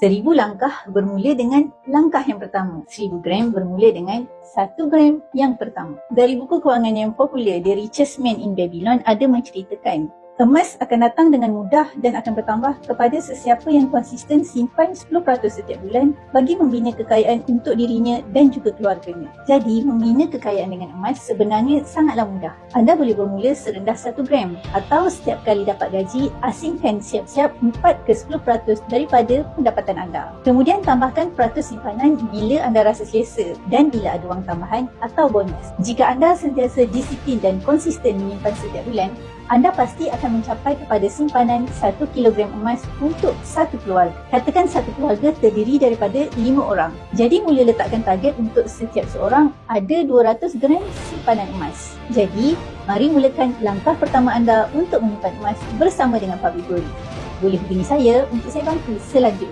1000 langkah bermula dengan langkah yang pertama. 1000 gram bermula dengan 1 gram yang pertama. Dari buku kewangan yang popular, The Richest Man in Babylon, ada menceritakan emas akan datang dengan mudah dan akan bertambah kepada sesiapa yang konsisten simpan 10% setiap bulan bagi membina kekayaan untuk dirinya dan juga keluarganya. Jadi, membina kekayaan dengan emas sebenarnya sangatlah mudah. Anda boleh bermula serendah 1 gram atau setiap kali dapat gaji, asingkan siap-siap 4 ke 10% daripada pendapatan anda. Kemudian tambahkan peratus simpanan bila anda rasa selesa dan bila ada wang tambahan atau bonus. Jika anda sentiasa disiplin dan konsisten menyimpan setiap bulan, anda pasti akan mencapai kepada simpanan 1 kilogram emas untuk satu keluarga. Katakan satu keluarga terdiri daripada 5 orang. Jadi mula letakkan target untuk setiap seorang ada 200 gram simpanan emas. Jadi, mari mulakan langkah pertama anda untuk menyimpan emas bersama dengan Public Glory. Boleh hubungi saya untuk saya bantu selanjutnya.